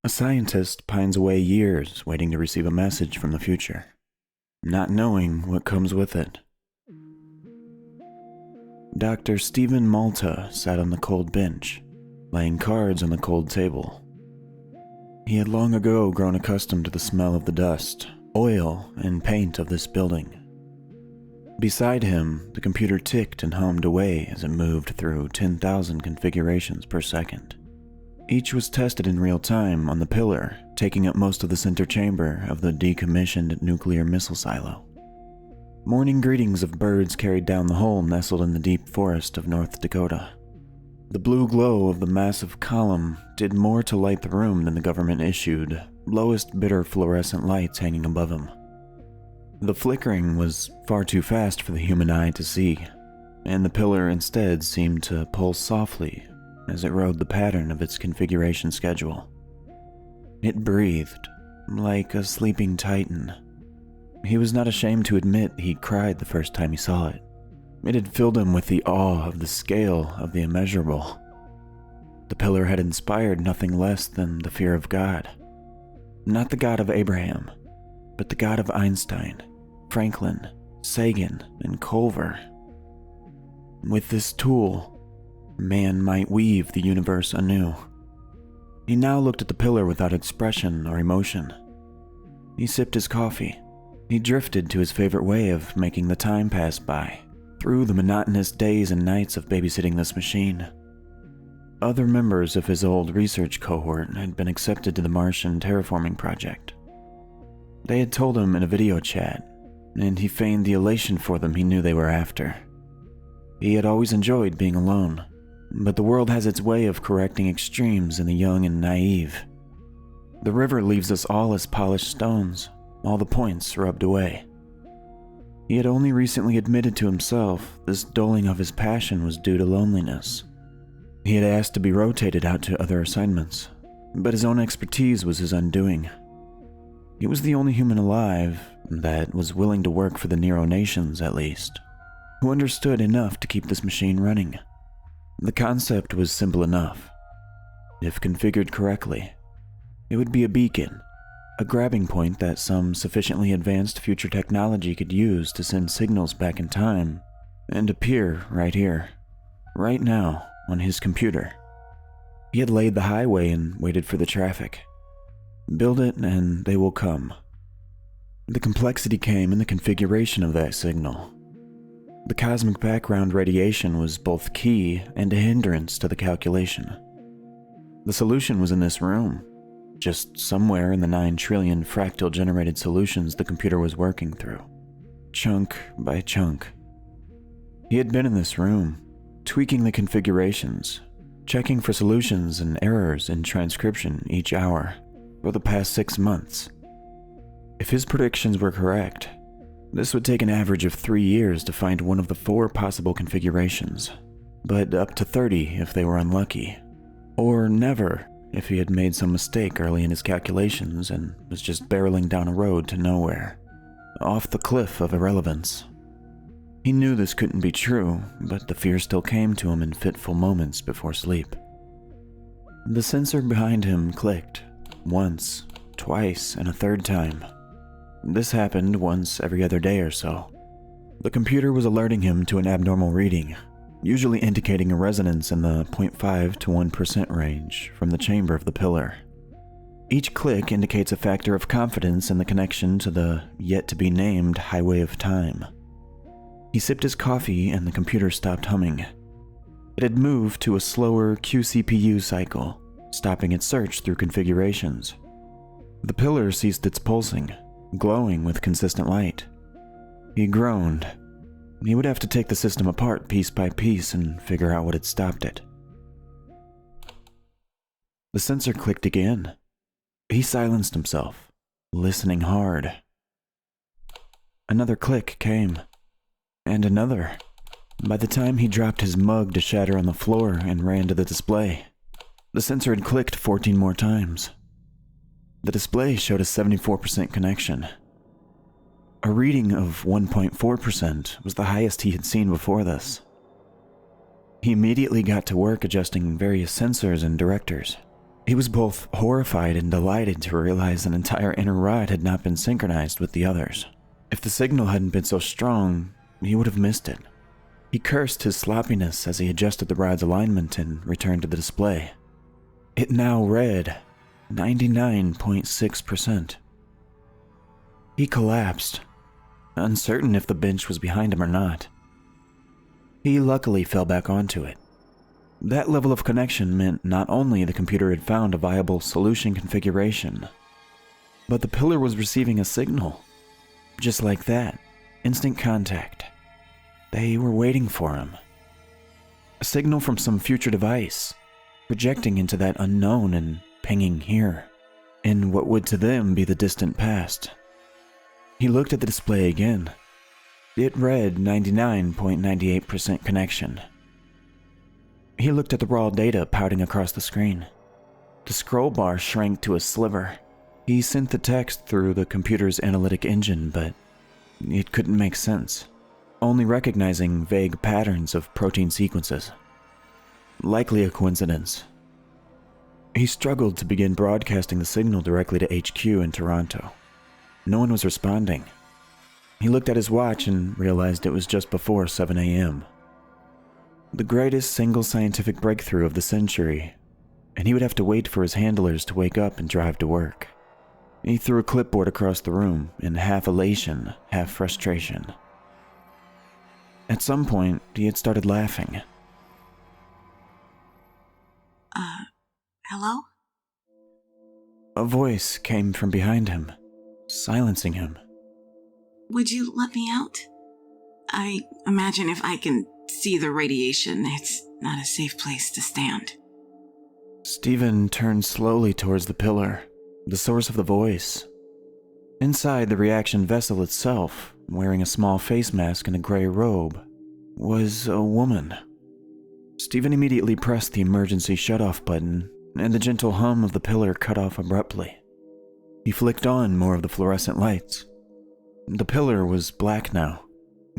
A scientist pines away years waiting to receive a message from the future, not knowing what comes with it. Dr. Stephen Malta sat on the cold bench, laying cards on the cold table. He had long ago grown accustomed to the smell of the dust, oil, and paint of this building. Beside him, the computer ticked and hummed away as it moved through 10,000 configurations per second. Each was tested in real time on the pillar, taking up most of the center chamber of the decommissioned nuclear missile silo. Morning greetings of birds carried down the hole nestled in the deep forest of North Dakota. The blue glow of the massive column did more to light the room than the government-issued, lowest bidder fluorescent lights hanging above him. The flickering was far too fast for the human eye to see, and the pillar instead seemed to pulse softly as it rode the pattern of its configuration schedule. It breathed, like a sleeping titan. He was not ashamed to admit he cried the first time he saw it. It had filled him with the awe of the scale of the immeasurable. The pillar had inspired nothing less than the fear of God. Not the God of Abraham, but the God of Einstein, Franklin, Sagan, and Culver. With this tool, man might weave the universe anew. He now looked at the pillar without expression or emotion. He sipped his coffee. He drifted to his favorite way of making the time pass by, through the monotonous days and nights of babysitting this machine. Other members of his old research cohort had been accepted to the Martian terraforming project. They had told him in a video chat, and he feigned the elation for them he knew they were after. He had always enjoyed being alone, but the world has its way of correcting extremes in the young and naive. The river leaves us all as polished stones, all the points rubbed away. He had only recently admitted to himself this dulling of his passion was due to loneliness. He had asked to be rotated out to other assignments, but his own expertise was his undoing. He was the only human alive that was willing to work for the Nations at least, who understood enough to keep this machine running. The concept was simple enough. If configured correctly, it would be a beacon, a grabbing point that some sufficiently advanced future technology could use to send signals back in time and appear right here, right now, on his computer. He had laid the highway and waited for the traffic. Build it and they will come. The complexity came in the configuration of that signal. The cosmic background radiation was both key and a hindrance to the calculation. The solution was in this room, just somewhere in the 9 trillion fractal generated solutions the computer was working through, chunk by chunk. He had been in this room, tweaking the configurations, checking for solutions and errors in transcription each hour for the past 6 months. If his predictions were correct, this would take an average of 3 years to find one of the 4 possible configurations, but up to 30 if they were unlucky, or never if he had made some mistake early in his calculations and was just barreling down a road to nowhere, off the cliff of irrelevance. He knew this couldn't be true, but the fear still came to him in fitful moments before sleep. The sensor behind him clicked, once, twice, and a third time. This happened once every other day or so. The computer was alerting him to an abnormal reading, usually indicating a resonance in the 0.5 to 1% range from the chamber of the pillar. Each click indicates a factor of confidence in the connection to the yet-to-be-named highway of time. He sipped his coffee and the computer stopped humming. It had moved to a slower QCPU cycle, stopping its search through configurations. The pillar ceased its pulsing, glowing with consistent light. He groaned. He would have to take the system apart piece by piece and figure out what had stopped it. The sensor clicked again. He silenced himself, listening hard. Another click came, and another. By the time he dropped his mug to shatter on the floor and ran to the display, the sensor had clicked 14 more times. The display showed a 74% connection. A reading of 1.4% was the highest he had seen before this. He immediately got to work adjusting various sensors and directors. He was both horrified and delighted to realize an entire inner rod had not been synchronized with the others. If the signal hadn't been so strong, he would have missed it. He cursed his sloppiness as he adjusted the rod's alignment and returned to the display. It now read 99.6%. He collapsed, uncertain if the bench was behind him or not. He luckily fell back onto it. That level of connection meant not only the computer had found a viable solution configuration, but the pillar was receiving a signal. Just like that, instant contact. They were waiting for him. A signal from some future device, projecting into that unknown and pinging here, in what would to them be the distant past. He looked at the display again. It read 99.98% connection. He looked at the raw data pouting across the screen. The scroll bar shrank to a sliver. He sent the text through the computer's analytic engine, but it couldn't make sense, only recognizing vague patterns of protein sequences. Likely a coincidence. He struggled to begin broadcasting the signal directly to HQ in Toronto. No one was responding. He looked at his watch and realized it was just before 7 a.m. The greatest single scientific breakthrough of the century, and he would have to wait for his handlers to wake up and drive to work. He threw a clipboard across the room in half elation, half frustration. At some point, he had started laughing. Hello? A voice came from behind him, silencing him. Would you let me out? I imagine if I can see the radiation, it's not a safe place to stand. Stephen turned slowly towards the pillar, the source of the voice. Inside the reaction vessel itself, wearing a small face mask and a gray robe, was a woman. Stephen immediately pressed the emergency shutoff button, and the gentle hum of the pillar cut off abruptly. He flicked on more of the fluorescent lights. The pillar was black now,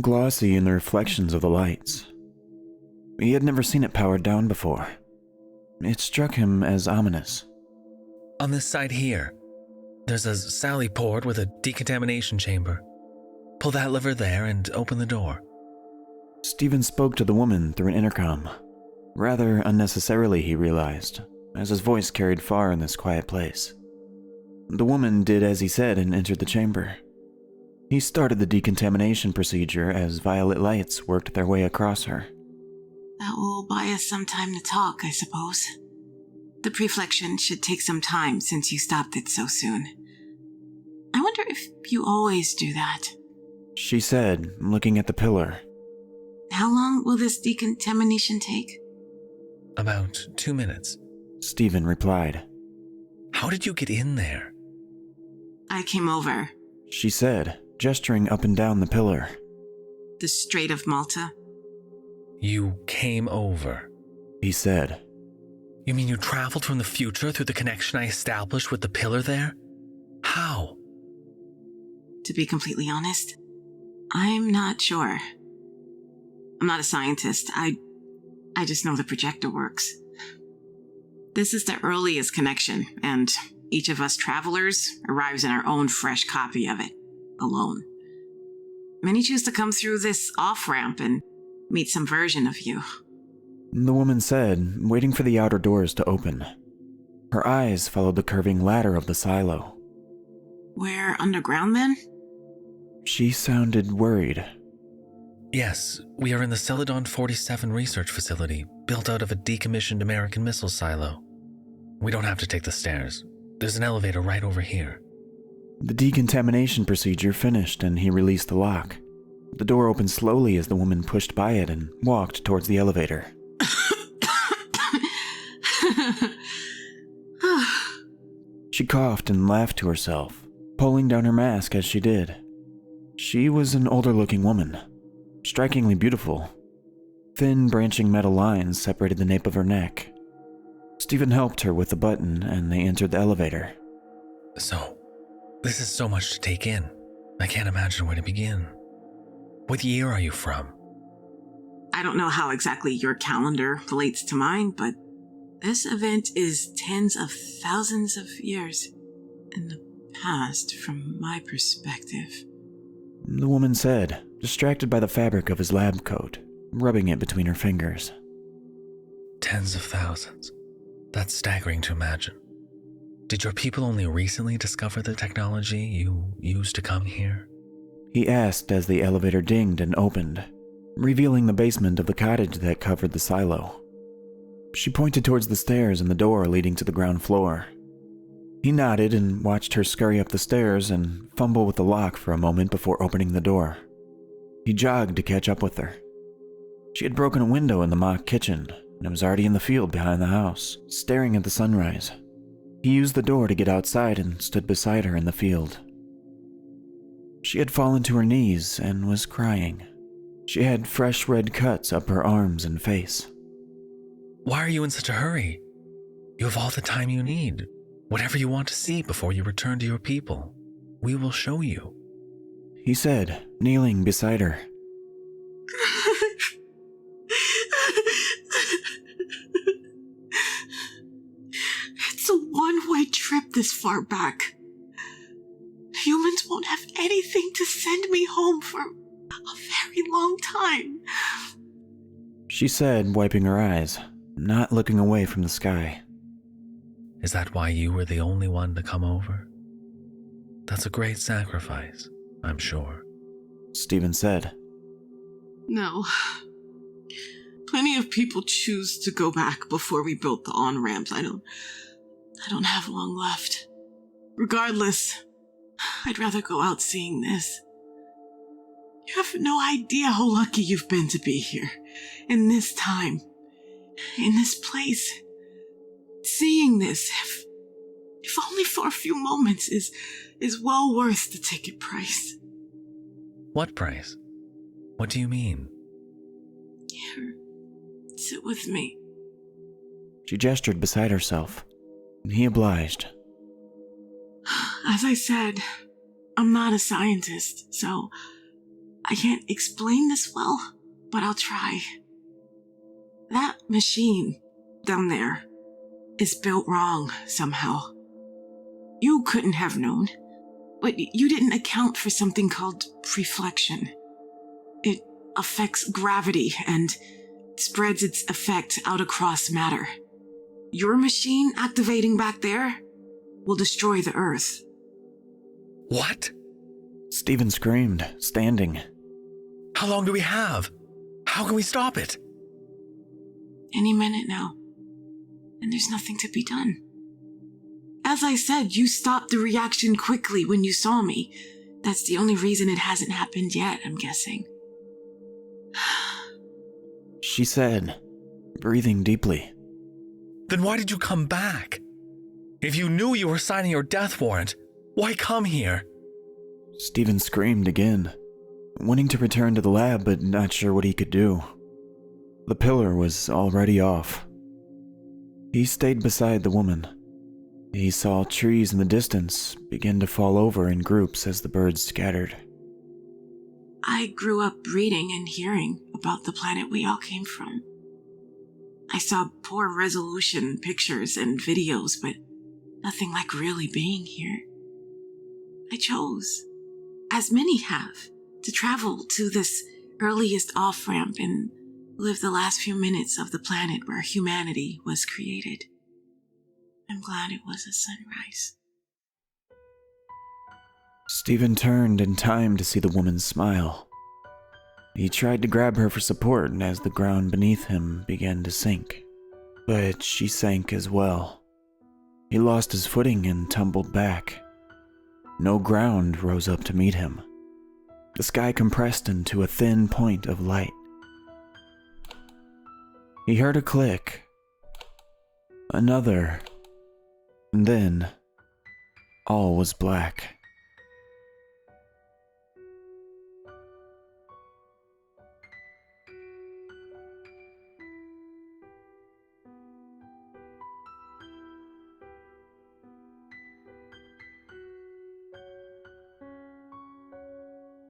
glossy in the reflections of the lights. He had never seen it powered down before. It struck him as ominous. On this side here, there's a sally port with a decontamination chamber. Pull that lever there and open the door. Stephen spoke to the woman through an intercom. Rather unnecessarily, he realized, as his voice carried far in this quiet place. The woman did as he said and entered the chamber. He started the decontamination procedure as violet lights worked their way across her. That will buy us some time to talk, I suppose. The preflection should take some time since you stopped it so soon. I wonder if you always do that. She said, looking at the pillar. How long will this decontamination take? About 2 minutes. Stephen replied. How did you get in there? I came over. She said, gesturing up and down the pillar. The Strait of Malta. You came over, he said. You mean you traveled from the future through the connection I established with the pillar there? How? To be completely honest, I'm not sure. I'm not a scientist. I just know the projector works. This is the earliest connection, and each of us travelers arrives in our own fresh copy of it, alone. Many choose to come through this off-ramp and meet some version of you. The woman said, waiting for the outer doors to open. Her eyes followed the curving ladder of the silo. We're underground then? She sounded worried. Yes, we are in the Celadon 47 research facility, built out of a decommissioned American missile silo. We don't have to take the stairs. There's an elevator right over here. The decontamination procedure finished and he released the lock. The door opened slowly as the woman pushed by it and walked towards the elevator. She coughed and laughed to herself, pulling down her mask as she did. She was an older-looking woman, strikingly beautiful. Thin, branching metal lines separated the nape of her neck. Stephen helped her with the button and they entered the elevator. So, this is so much to take in. I can't imagine where to begin. What year are you from? I don't know how exactly your calendar relates to mine, but This event is tens of thousands of years in the past from my perspective. The woman said, distracted by the fabric of his lab coat, rubbing it between her fingers. Tens of thousands. That's staggering to imagine. Did your people only recently discover the technology you used to come here? He asked as the elevator dinged and opened, revealing the basement of the cottage that covered the silo. She pointed towards the stairs and the door leading to the ground floor. He nodded and watched her scurry up the stairs and fumble with the lock for a moment before opening the door. He jogged to catch up with her. She had broken a window in the mock kitchen and was already in the field behind the house, staring at the sunrise. He used the door to get outside and stood beside her in the field. She had fallen to her knees and was crying. She had fresh red cuts up her arms and face. Why are you in such a hurry? You have all the time you need. Whatever you want to see before you return to your people, we will show you. He said, kneeling beside her. It's a one-way trip this far back. Humans won't have anything to send me home for a very long time. She said, wiping her eyes, not looking away from the sky. Is that why you were the only one to come over? That's a great sacrifice, I'm sure. Stephen said. No. Plenty of people choose to go back before we built the on-ramps. I don't have long left. Regardless, I'd rather go out seeing this. You have no idea how lucky you've been to be here. In this time. In this place. Seeing this, if only for a few moments, is well worth the ticket price. What price? What do you mean? Here, sit with me. She gestured beside herself, and he obliged. As I said, I'm not a scientist, so I can't explain this well, but I'll try. That machine down there is built wrong somehow. You couldn't have known, but you didn't account for something called reflection. It affects gravity and spreads its effect out across matter. Your machine activating back there will destroy the Earth. What? Stephen screamed, standing. How long do we have? How can we stop it? Any minute now. And there's nothing to be done. As I said, you stopped the reaction quickly when you saw me. That's the only reason it hasn't happened yet, I'm guessing. She said, breathing deeply. Then why did you come back? If you knew you were signing your death warrant, why come here? Stephen screamed again, wanting to return to the lab but not sure what he could do. The pillar was already off. He stayed beside the woman. He saw trees in the distance begin to fall over in groups as the birds scattered. I grew up reading and hearing about the planet we all came from. I saw poor resolution pictures and videos, but nothing like really being here. I chose, as many have, to travel to this earliest off-ramp and live the last few minutes of the planet where humanity was created. I'm glad it was a sunrise. Stephen turned in time to see the woman smile. He tried to grab her for support as the ground beneath him began to sink, but she sank as well. He lost his footing and tumbled back. No ground rose up to meet him. The sky compressed into a thin point of light. He heard a click, another, and then all was black.